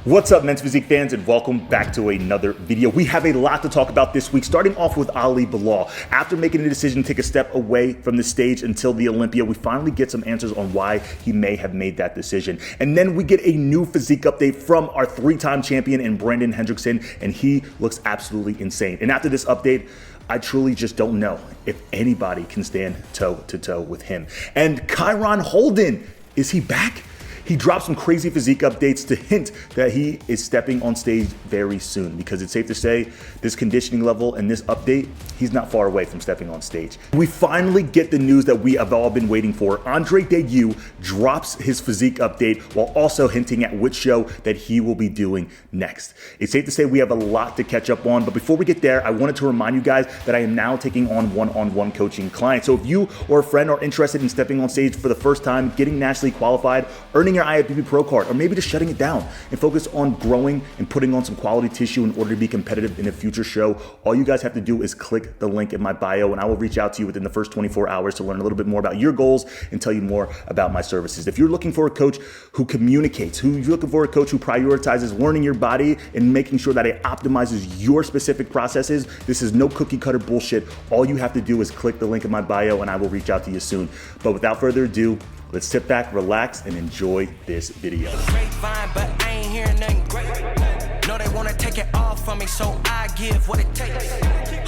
What's up, Men's Physique fans, and welcome back to another video. We have a lot to talk about this week, starting off with Ali Bilal. After making a decision to take a step away from the stage until the Olympia, we finally get some answers on why he may have made that decision. And then we get a new physique update from our three-time champion in Brandon Hendrickson, and he looks absolutely insane. And after this update, I truly just don't know if anybody can stand toe-to-toe with him. And Kyron Holden, is he back? He dropped some crazy physique updates to hint that he is stepping on stage very soon, because it's safe to say this conditioning level and this update, he's not far away from stepping on stage. We finally get the news that we have all been waiting for. Andre Deiu drops his physique update while also hinting at which show that he will be doing next. It's safe to say we have a lot to catch up on, but before we get there, I wanted to remind you guys that I am now taking on one-on-one coaching clients. So if you or a friend are interested in stepping on stage for the first time, getting nationally qualified, earning your IFBB Pro card, or maybe just shutting it down and focus on growing and putting on some quality tissue in order to be competitive in a future show, all you guys have to do is click the link in my bio and I will reach out to you within the first 24 hours to learn a little bit more about your goals and tell you more about my services. If you're looking for a coach who communicates, you're looking for a coach who prioritizes learning your body and making sure that it optimizes your specific processes, this is no cookie cutter bullshit. All you have to do is click the link in my bio and I will reach out to you soon. But without further ado, let's sit back, relax, and enjoy this video. Grapevine, but I ain't hearing nothing great. No, they wanna take it all from me, so I give what it takes.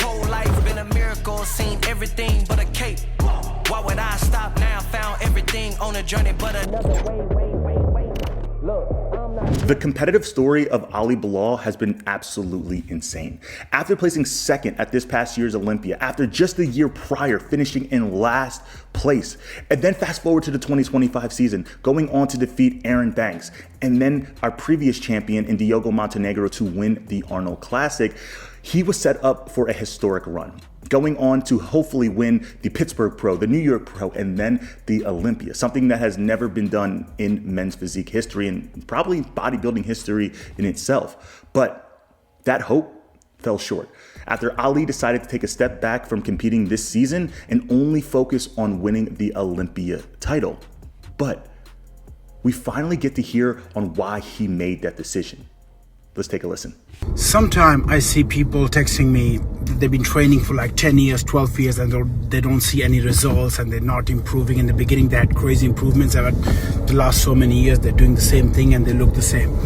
Whole life been a miracle, seen everything but a cape. Why would I stop now? Found everything on a journey, but another way. Look. The competitive story of Ali Bilal has been absolutely insane. After placing second at this past year's Olympia, after just the year prior finishing in last place, and then fast forward to the 2025 season, going on to defeat Aaron Banks, and then our previous champion in Diogo Montenegro to win the Arnold Classic, he was set up for a historic run, going on to hopefully win the Pittsburgh Pro, the New York Pro, and then the Olympia, something that has never been done in men's physique history and probably bodybuilding history in itself. But that hope fell short after Ali decided to take a step back from competing this season and only focus on winning the Olympia title. But we finally get to hear on why he made that decision. Let's take a listen. Sometimes I see people texting me that they've been training for like 10 years, 12 years, and they don't see any results and they're not improving. In the beginning, they had crazy improvements. But the last so many years, they're doing the same thing and they look the same.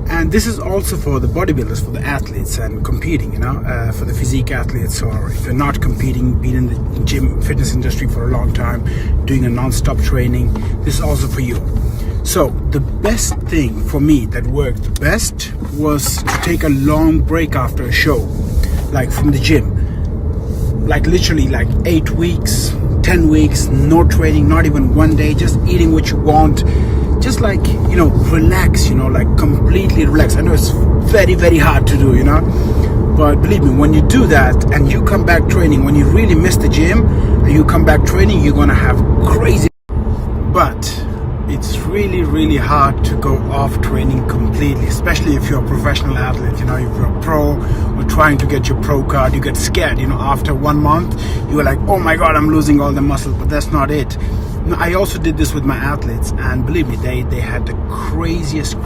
And this is also for the bodybuilders, for the athletes and competing, for the physique athletes, or if you're not competing, been in the gym fitness industry for a long time, doing a non-stop training, this is also for you. So the best thing for me that worked best was to take a long break after a show, like from the gym, like literally like 8 weeks, 10 weeks, no training, not even one day, just eating what you want, just like, relax, like completely relax. I know it's very, very hard to do, but believe me, when you do that and you come back training, when you really miss the gym and you come back training, you're gonna have crazy, but it's really, really hard to go off training completely, especially if you're a professional athlete. If you're a pro or trying to get your pro card, you get scared. After 1 month, you're like, oh my God, I'm losing all the muscle, but that's not it. I also did this with my athletes, and believe me, they had the craziest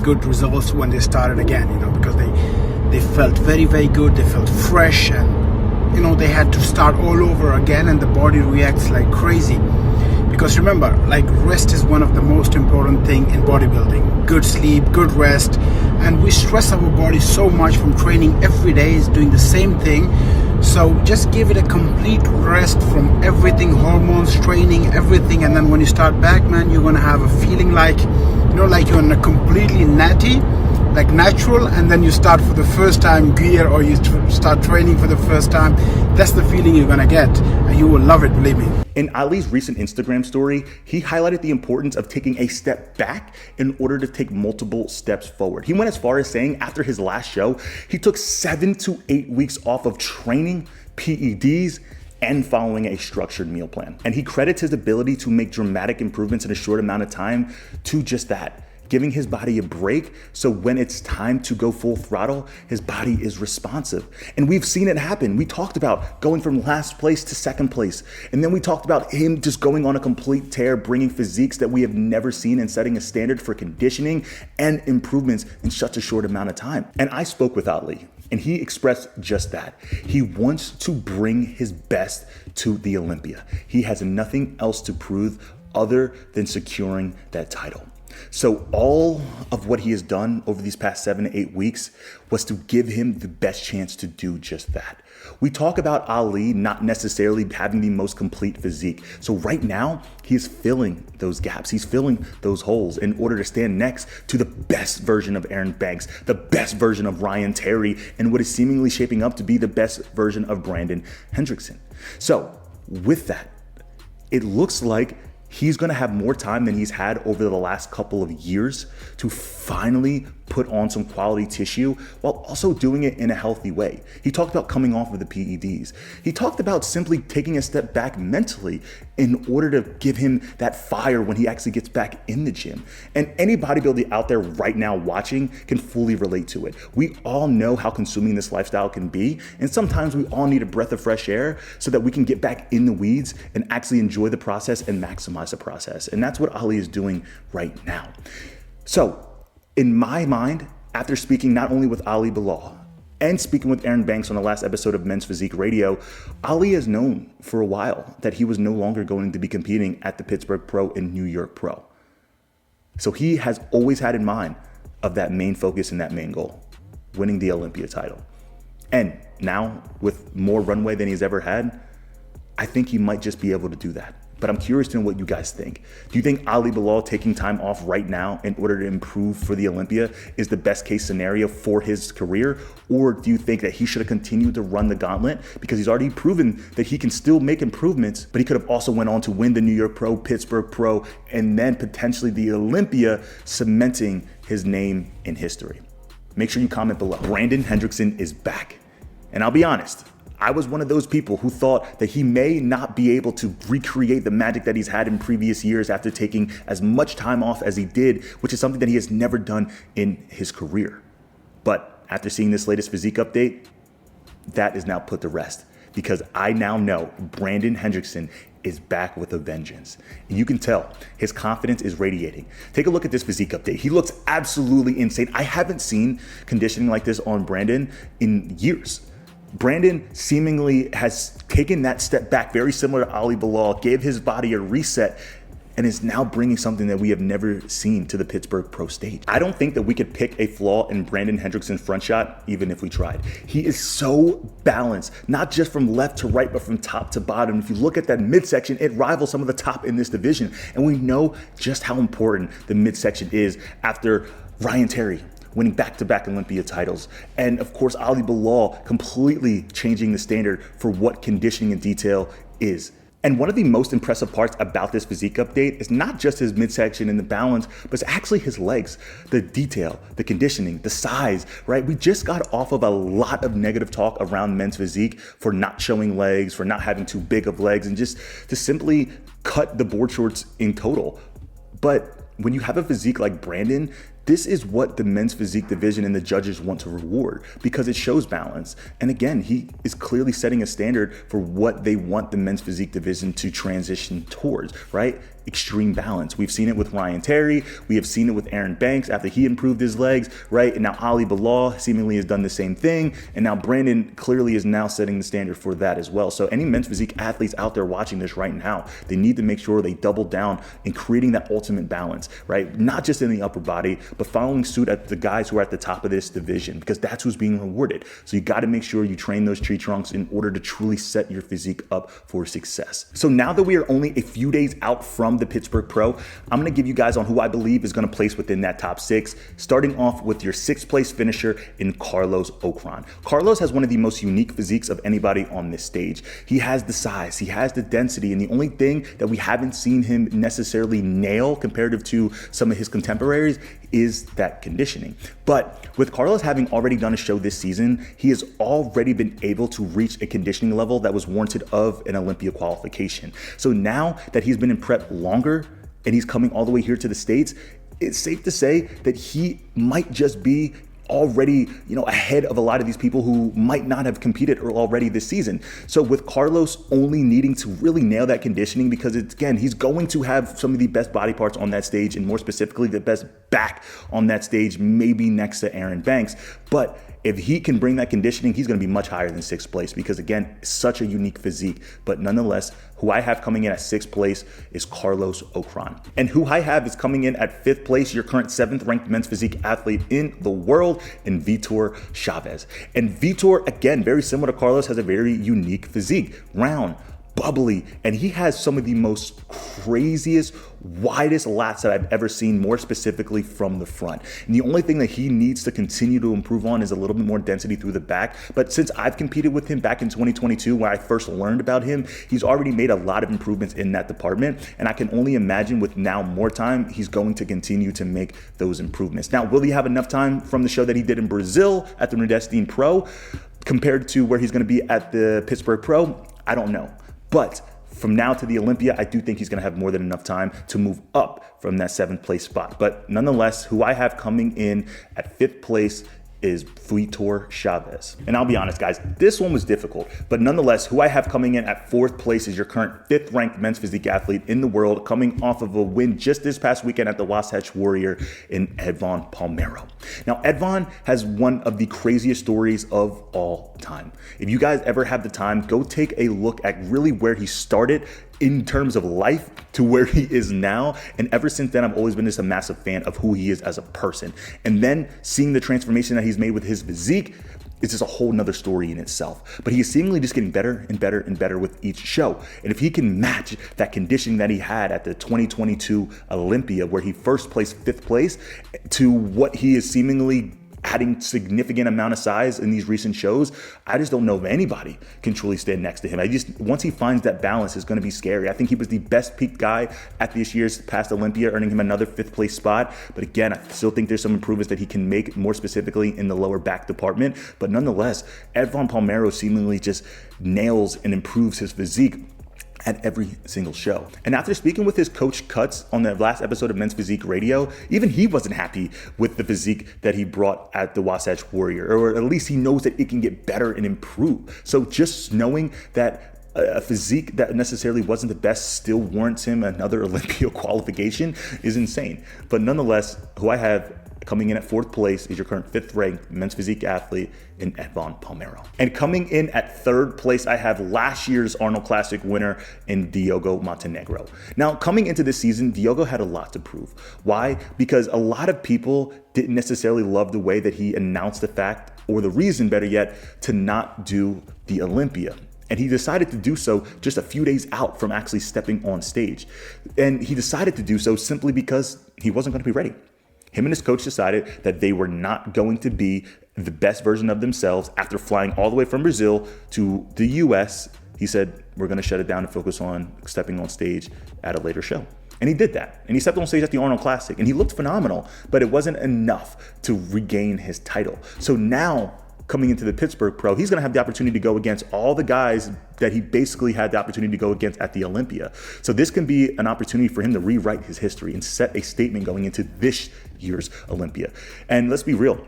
good results when they started again, because they felt very, very good, they felt fresh, and they had to start all over again, and the body reacts like crazy. Because remember, like, rest is one of the most important thing in bodybuilding. Good sleep, good rest, and we stress our body so much from training every day, is doing the same thing. So just give it a complete rest from everything, hormones, training, everything, and then when you start back, man, you're gonna have a feeling like, like you're in a completely natty, like natural, and then you start for the first time gear, or you start training for the first time. That's the feeling you're gonna get, and you will love it, believe me. In Ali's recent Instagram story, he highlighted the importance of taking a step back in order to take multiple steps forward. He went as far as saying after his last show, he took 7 to 8 weeks off of training, PEDs, and following a structured meal plan. And he credits his ability to make dramatic improvements in a short amount of time to just that. giving his body a break so when it's time to go full throttle, his body is responsive. And we've seen it happen. We talked about going from last place to second place. And then we talked about him just going on a complete tear, bringing physiques that we have never seen and setting a standard for conditioning and improvements in such a short amount of time. And I spoke with Ali, and he expressed just that. He wants to bring his best to the Olympia. He has nothing else to prove other than securing that title. So all of what he has done over these past 7 to 8 weeks was to give him the best chance to do just that. We talk about Ali not necessarily having the most complete physique. So right now, he is filling those gaps. He's filling those holes in order to stand next to the best version of Aaron Banks, the best version of Ryan Terry, and what is seemingly shaping up to be the best version of Brandon Hendrickson. So with that, it looks like he's going to have more time than he's had over the last couple of years to finally put on some quality tissue while also doing it in a healthy way. He talked about coming off of the PEDs. He talked about simply taking a step back mentally in order to give him that fire when he actually gets back in the gym. And any bodybuilder out there right now watching can fully relate to it. We all know how consuming this lifestyle can be, and sometimes we all need a breath of fresh air so that we can get back in the weeds and actually enjoy the process and maximize the process. And that's what Ali is doing right now. So, in my mind, after speaking not only with Ali Bilal and speaking with Aaron Banks on the last episode of Mens Physique Radio, Ali has known for a while that he was no longer going to be competing at the Pittsburgh Pro and New York Pro. So he has always had in mind of that main focus and that main goal, winning the Olympia title. And now, with more runway than he's ever had, I think he might just be able to do that. But I'm curious to know what you guys think. Do you think Ali Bilal taking time off right now in order to improve for the Olympia is the best case scenario for his career? Or do you think that he should have continued to run the gauntlet because he's already proven that he can still make improvements, but he could have also went on to win the New York Pro, Pittsburgh Pro, and then potentially the Olympia, cementing his name in history? Make sure you comment below. Brandon Hendrickson is back. And I'll be honest, I was one of those people who thought that he may not be able to recreate the magic that he's had in previous years after taking as much time off as he did, which is something that he has never done in his career. But after seeing this latest physique update, that is now put to rest because I now know Brandon Hendrickson is back with a vengeance. And you can tell his confidence is radiating. Take a look at this physique update. He looks absolutely insane. I haven't seen conditioning like this on Brandon in years. Brandon seemingly has taken that step back, very similar to Ali Bilal, gave his body a reset, and is now bringing something that we have never seen to the Pittsburgh Pro stage. I don't think that we could pick a flaw in Brandon Hendrickson's front shot, even if we tried. He is so balanced, not just from left to right, but from top to bottom. If you look at that midsection, it rivals some of the top in this division. And we know just how important the midsection is after Ryan Terry winning back-to-back Olympia titles. And of course, Ali Bilal completely changing the standard for what conditioning and detail is. And one of the most impressive parts about this physique update is not just his midsection and the balance, but it's actually his legs, the detail, the conditioning, the size, right? We just got off of a lot of negative talk around Mens Physique for not showing legs, for not having too big of legs, and just to simply cut the board shorts in total. But when you have a physique like Brandon, this is what the Men's Physique division and the judges want to reward because it shows balance. And again, he is clearly setting a standard for what they want the Men's Physique division to transition towards, right? Extreme balance. We've seen it with Ryan Terry. We have seen it with Aaron Banks after he improved his legs, right? And now Ali Bilal seemingly has done the same thing. And now Brandon clearly is now setting the standard for that as well. So any Men's Physique athletes out there watching this right now, they need to make sure they double down in creating that ultimate balance, right? Not just in the upper body, but following suit at the guys who are at the top of this division because that's who's being rewarded. So you got to make sure you train those tree trunks in order to truly set your physique up for success. So now that we are only a few days out from the Pittsburgh Pro, I'm going to give you guys on who I believe is going to place within that top 6, starting off with your 6th place finisher in Carlos Okran. Carlos has one of the most unique physiques of anybody on this stage. He has the size, he has the density, and the only thing that we haven't seen him necessarily nail comparative to some of his contemporaries is that conditioning. But with Carlos having already done a show this season, he has already been able to reach a conditioning level that was warranted of an Olympia qualification. So now that he's been in prep longer and he's coming all the way here to the States, it's safe to say that he might just be already, ahead of a lot of these people who might not have competed already this season. So with Carlos only needing to really nail that conditioning, because he's going to have some of the best body parts on that stage, and more specifically, the best back on that stage, maybe next to Aaron Banks. But if he can bring that conditioning, he's going to be much higher than 6th place, because again, such a unique physique. But nonetheless, who I have coming in at 6th place is Carlos Okran. And who I have is coming in at 5th place, your current 7th ranked men's physique athlete in the world, in Vitor Chavez. And Vitor, again, very similar to Carlos, has a very unique physique. Round, bubbly, and he has some of the most craziest, widest lats that I've ever seen, more specifically from the front. And the only thing that he needs to continue to improve on is a little bit more density through the back. But since I've competed with him back in 2022, when I first learned about him, he's already made a lot of improvements in that department. And I can only imagine with now more time, he's going to continue to make those improvements. Now, will he have enough time from the show that he did in Brazil at the Nordestine Pro compared to where he's going to be at the Pittsburgh Pro? I don't know. But from now to the Olympia, I do think he's going to have more than enough time to move up from that 7th place spot. But nonetheless, who I have coming in at 5th place is Vitor Chavez. And I'll be honest, guys, this one was difficult. But nonetheless, who I have coming in at 4th place is your current 5th ranked men's physique athlete in the world, coming off of a win just this past weekend at the Wasatch Warrior in Evon Pomero. Now, Evon has one of the craziest stories of all time. If you guys ever have the time, go take a look at really where he started in terms of life to where he is now. And ever since then, I've always been just a massive fan of who he is as a person. And then seeing the transformation that he's made with his physique, it's just a whole nother story in itself. But he is seemingly just getting better and better and better with each show. And if he can match that conditioning that he had at the 2022 Olympia, where he first placed 5th place, to what he is seemingly adding significant amount of size in these recent shows, I just don't know if anybody can truly stand next to him. Once he finds that balance, it's going to be scary. I think he was the best peaked guy at this year's past Olympia, earning him another 5th place spot. But again, I still think there's some improvements that he can make, more specifically in the lower back department. But nonetheless, Evon Pomero seemingly just nails and improves his physique at every single show. And after speaking with his coach Cuts on the last episode of Men's Physique Radio, even he wasn't happy with the physique that he brought at the Wasatch Warrior, or at least he knows that it can get better and improve. So just knowing that a physique that necessarily wasn't the best still warrants him another Olympia qualification is insane. But nonetheless, who I have coming in at 4th place is your current 5th ranked men's physique athlete in Evon Pomero. And coming in at 3rd place, I have last year's Arnold Classic winner in Diogo Montenegro. Now, coming into this season, Diogo had a lot to prove. Why? Because a lot of people didn't necessarily love the way that he announced the fact, or the reason, better yet, to not do the Olympia. And he decided to do so just a few days out from actually stepping on stage. And he decided to do so simply because he wasn't going to be ready. Him and his coach decided that they were not going to be the best version of themselves after flying all the way from Brazil to the US. He said, we're going to shut it down and focus on stepping on stage at a later show. And he did that. And he stepped on stage at the Arnold Classic and he looked phenomenal, but it wasn't enough to regain his title. So now, coming into the Pittsburgh Pro, he's going to have the opportunity to go against all the guys that he basically had the opportunity to go against at the Olympia. So this can be an opportunity for him to rewrite his history and set a statement going into this year's Olympia. And let's be real,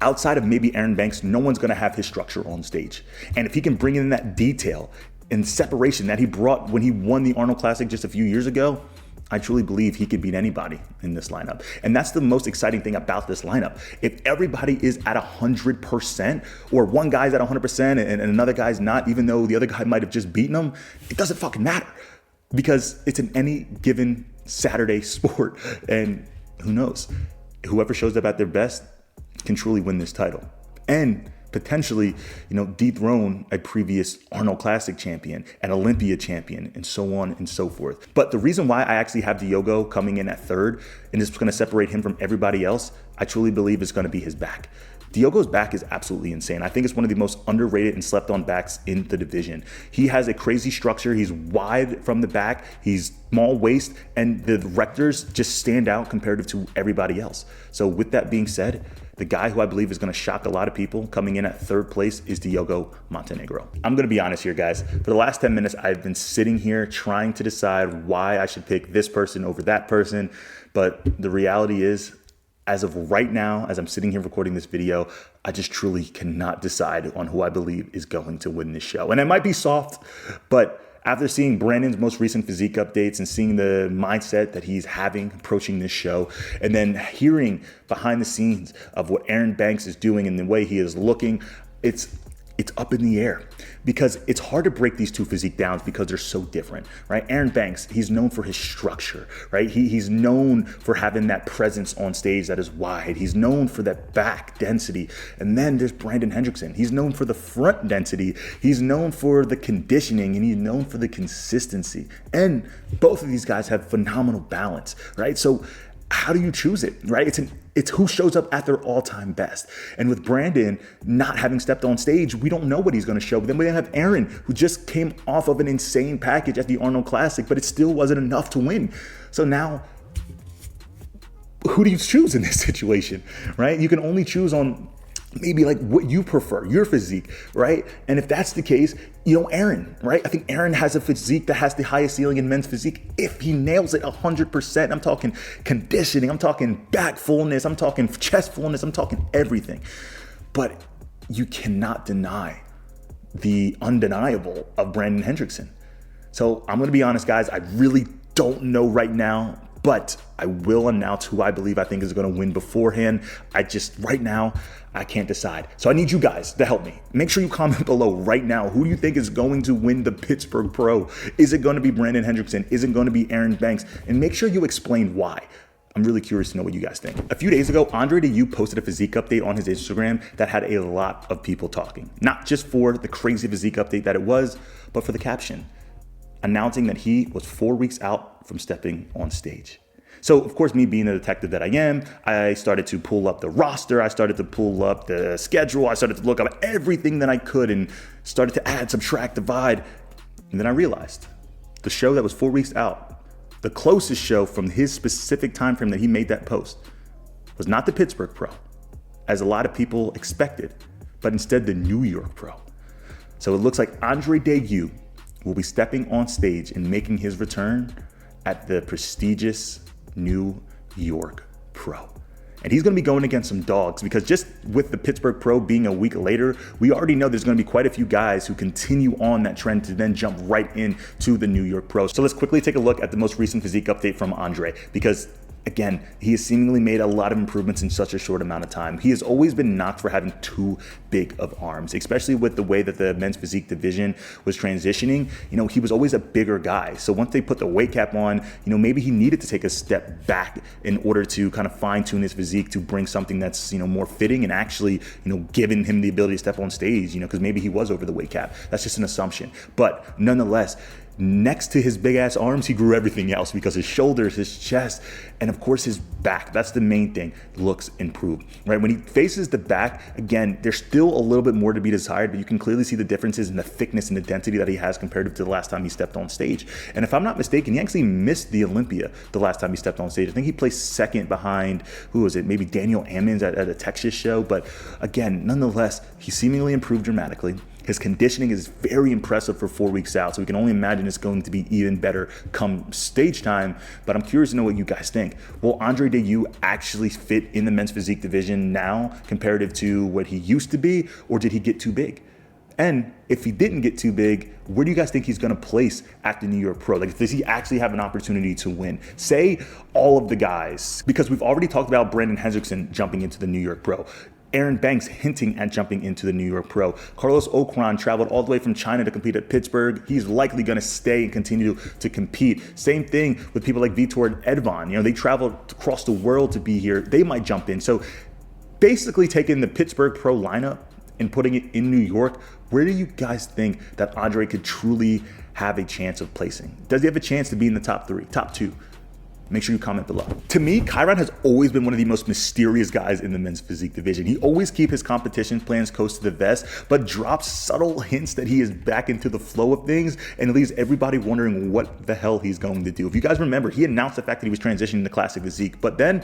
outside of maybe Aaron Banks, no one's going to have his structure on stage. And if he can bring in that detail and separation that he brought when he won the Arnold Classic just a few years ago, I truly believe he could beat anybody in this lineup. And that's the most exciting thing about this lineup. If everybody is at 100%, or one guy's at 100% and another guy's not, even though the other guy might have just beaten him, it doesn't fucking matter, because it's an any given Saturday sport. And who knows, whoever shows up at their best can truly win this title. And potentially, dethrone a previous Arnold Classic champion, an Olympia champion, and so on and so forth. But the reason why I actually have Diogo coming in at 3rd, and it's going to separate him from everybody else, I truly believe is going to be his back. Diogo's back is absolutely insane. I think it's one of the most underrated and slept on backs in the division. He has a crazy structure. He's wide from the back. He's small waist, and the rectors just stand out comparative to everybody else. So with that being said, the guy who I believe is going to shock a lot of people coming in at third place is Diogo Montenegro. I'm going to be honest here, guys. For the last 10 minutes, I've been sitting here trying to decide why I should pick this person over that person. But the reality is, as of right now, as I'm sitting here recording this video, I just truly cannot decide on who I believe is going to win this show. And it might be soft, but after seeing Brandon's most recent physique updates and seeing the mindset that he's having approaching this show, and then hearing behind the scenes of what Aaron Banks is doing and the way he is looking, it's up in the air, because it's hard to break these two physique downs because they're so different, right? Aaron Banks, he's known for his structure, right? He's known for having that presence on stage that is wide. He's known for that back density. And then there's Brandon Hendrickson. He's known for the front density. He's known for the conditioning, and he's known for the consistency. And both of these guys have phenomenal balance, right? So how do you choose it, right? It's who shows up at their all-time best. And with Brandon not having stepped on stage, we don't know what he's going to show. But then we have Aaron, who just came off of an insane package at the Arnold Classic, but it still wasn't enough to win. So now, who do you choose in this situation, right? You can only choose on maybe like what you prefer, your physique, right? And if that's the case, Aaron, right? I think Aaron has a physique that has the highest ceiling in men's physique if he nails it 100%. I'm talking conditioning, I'm talking back fullness, I'm talking chest fullness, I'm talking everything. But you cannot deny the undeniable of Brandon Hendrickson. So I'm gonna be honest, guys, I really don't know right now, but I will announce who I believe I think is going to win beforehand. Right now, I can't decide. So I need you guys to help me. Make sure you comment below right now. Who do you think is going to win the Pittsburgh Pro? Is it going to be Brandon Hendrickson? Is it going to be Aaron Banks? And make sure you explain why. I'm really curious to know what you guys think. A few days ago, Andre Deiu posted a physique update on his Instagram that had a lot of people talking. Not just for the crazy physique update that it was, but for the caption, announcing that he was 4 weeks out from stepping on stage. So, of course, me being the detective that I am, I started to pull up the roster. I started to pull up the schedule. I started to look up everything that I could and started to add, subtract, divide. And then I realized the show that was 4 weeks out, the closest show from his specific time frame that he made that post, was not the Pittsburgh Pro, as a lot of people expected, but instead the New York Pro. So it looks like Andre Deiu will be stepping on stage and making his return at the prestigious New York Pro. And he's going to be going against some dogs, because just with the Pittsburgh Pro being a week later, we already know there's going to be quite a few guys who continue on that trend to then jump right into the New York Pro. So let's quickly take a look at the most recent physique update from Andre, because again, he has seemingly made a lot of improvements in such a short amount of time. He has always been knocked for having too big of arms, especially with the way that the men's physique division was transitioning. He was always a bigger guy. So once they put the weight cap on, maybe he needed to take a step back in order to kind of fine tune his physique to bring something that's, more fitting and actually, giving him the ability to step on stage, because maybe he was over the weight cap. That's just an assumption. But nonetheless, next to his big ass arms, he grew everything else, because his shoulders, his chest, and of course his back, that's the main thing, looks improved, right? When he faces the back, again, there's still a little bit more to be desired, but you can clearly see the differences in the thickness and the density that he has compared to the last time he stepped on stage. And if I'm not mistaken, he actually missed the Olympia the last time he stepped on stage. I think he placed second behind, who was it? Maybe Daniel Ammons at a Texas show. But again, nonetheless, he seemingly improved dramatically. His conditioning is very impressive for 4 weeks out, so we can only imagine it's going to be even better come stage time. But I'm curious to know what you guys think. Will Andre Deiu actually fit in the men's physique division now comparative to what he used to be, or did he get too big? And if he didn't get too big, where do you guys think he's going to place at the New York Pro? Like, does he actually have an opportunity to win? Say all of the guys, because we've already talked about Brandon Hendrickson jumping into the New York Pro. Aaron Banks hinting at jumping into the New York Pro. Carlos Okran traveled all the way from China to compete at Pittsburgh. He's likely going to stay and continue to compete. Same thing with people like Vitor and Evon. They traveled across the world to be here. They might jump in. So basically taking the Pittsburgh Pro lineup and putting it in New York, where do you guys think that Andre could truly have a chance of placing? Does he have a chance to be in the top 3, top 2? Make sure you comment below. To me, Kyron has always been one of the most mysterious guys in the men's physique division. He always keeps his competition plans close to the vest, but drops subtle hints that he is back into the flow of things and leaves everybody wondering what the hell he's going to do. If you guys remember, he announced the fact that he was transitioning to classic physique, but then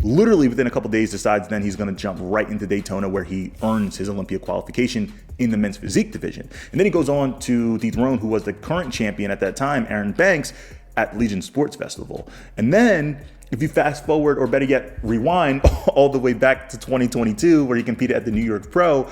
literally within a couple days decides then he's going to jump right into Daytona, where he earns his Olympia qualification in the men's physique division. And then he goes on to dethrone who was the current champion at that time, Aaron Banks, at Legion Sports Festival. And then if you fast forward, or better yet, rewind all the way back to 2022, where he competed at the New York Pro,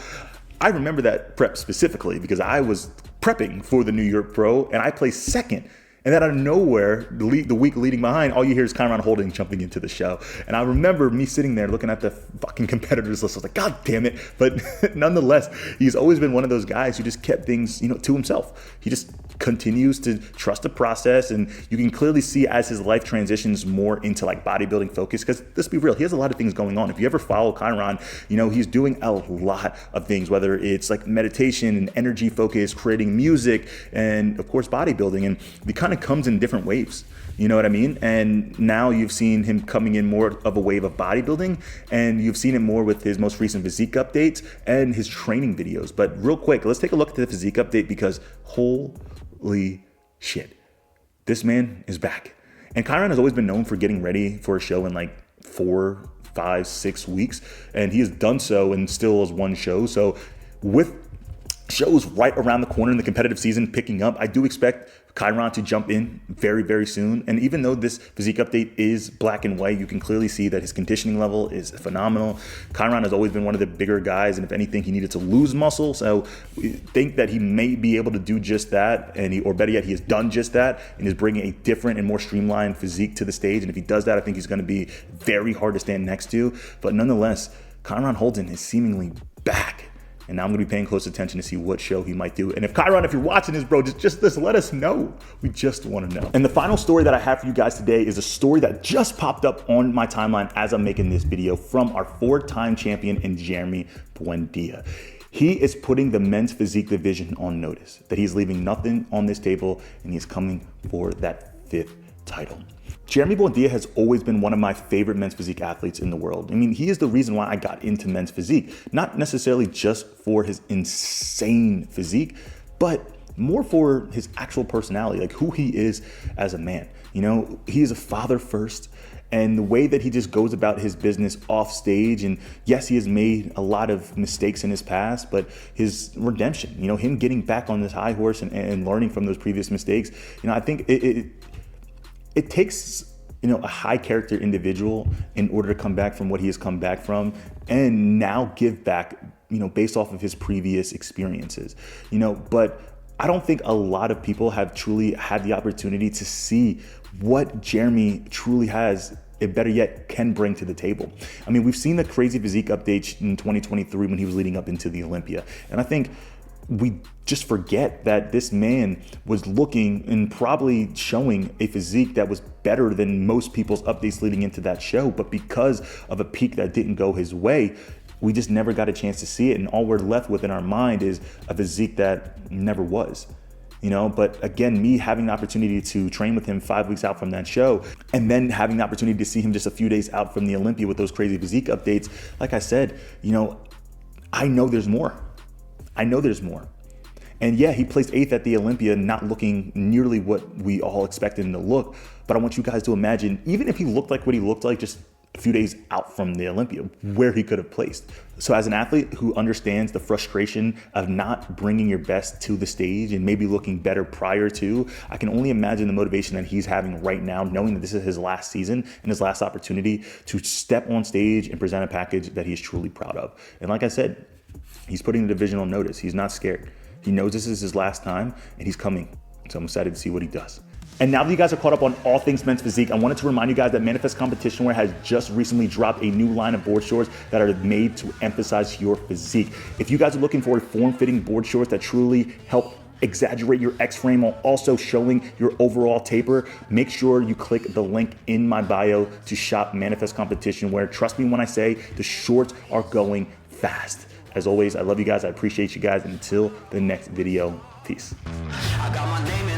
I remember that prep specifically because I was prepping for the New York Pro and I placed second. And then out of nowhere, the week leading behind, all you hear is Kyron Holden jumping into the show. And I remember me sitting there looking at the fucking competitors list. I was like, God damn it. But nonetheless, he's always been one of those guys who just kept things, to himself. He just continues to trust the process. And you can clearly see as his life transitions more into like bodybuilding focus, because let's be real, he has a lot of things going on. If you ever follow Kyron, he's doing a lot of things, whether it's like meditation and energy focus, creating music, and of course, bodybuilding. And the kind of comes in different waves, you know what I mean? And now you've seen him coming in more of a wave of bodybuilding, and you've seen it more with his most recent physique updates and his training videos. But real quick, let's take a look at the physique update, because holy shit, this man is back. And Kyron has always been known for getting ready for a show in like 4, 5, 6 weeks, and he has done so and still has one show. So with shows right around the corner in the competitive season picking up, I do expect Kyron to jump in very, very soon. And even though this physique update is black and white, you can clearly see that his conditioning level is phenomenal. Kyron has always been one of the bigger guys, and if anything, he needed to lose muscle. So we think that he may be able to do just that, or better yet, he has done just that and is bringing a different and more streamlined physique to the stage. And if he does that, I think he's going to be very hard to stand next to. But nonetheless, Kyron Holden is seemingly back. And now I'm going to be paying close attention to see what show he might do. And if Kyron, if you're watching this, bro, just let us know. We just want to know. And the final story that I have for you guys today is a story that just popped up on my timeline as I'm making this video, from our 4-time champion in Jeremy Buendia. He is putting the men's physique division on notice that he's leaving nothing on this table, and he's coming for that 5th title. Jeremy Buendia has always been one of my favorite men's physique athletes in the world. I mean, he is the reason why I got into men's physique, not necessarily just for his insane physique, but more for his actual personality, like who he is as a man. He is a father first, and the way that he just goes about his business off stage. And yes, he has made a lot of mistakes in his past, but his redemption, him getting back on this high horse and learning from those previous mistakes, I think it takes, a high character individual in order to come back from what he has come back from and now give back, based off of his previous experiences, but I don't think a lot of people have truly had the opportunity to see what Jeremy truly has, and better yet, can bring to the table. I mean, we've seen the crazy physique updates in 2023 when he was leading up into the Olympia. And I think we just forget that this man was looking and probably showing a physique that was better than most people's updates leading into that show. But because of a peak that didn't go his way, we just never got a chance to see it. And all we're left with in our mind is a physique that never was. But again, me having the opportunity to train with him 5 weeks out from that show, and then having the opportunity to see him just a few days out from the Olympia with those crazy physique updates, like I said, I know there's more. And yeah, he placed 8th at the Olympia, not looking nearly what we all expected him to look. But I want you guys to imagine, even if he looked like what he looked like just a few days out from the Olympia, where he could have placed. So as an athlete who understands the frustration of not bringing your best to the stage and maybe looking better prior to, I can only imagine the motivation that he's having right now, knowing that this is his last season and his last opportunity to step on stage and present a package that he's truly proud of. And like I said, he's putting the division on notice. He's not scared. He knows this is his last time, and he's coming. So I'm excited to see what he does. And now that you guys are caught up on all things men's physique, I wanted to remind you guys that Manifest Competition Wear has just recently dropped a new line of board shorts that are made to emphasize your physique. If you guys are looking for a form-fitting board shorts that truly help exaggerate your X-frame while also showing your overall taper, make sure you click the link in my bio to shop Manifest Competition Wear. Trust me when I say the shorts are going fast. As always, I love you guys. I appreciate you guys. And until the next video, peace. I got my name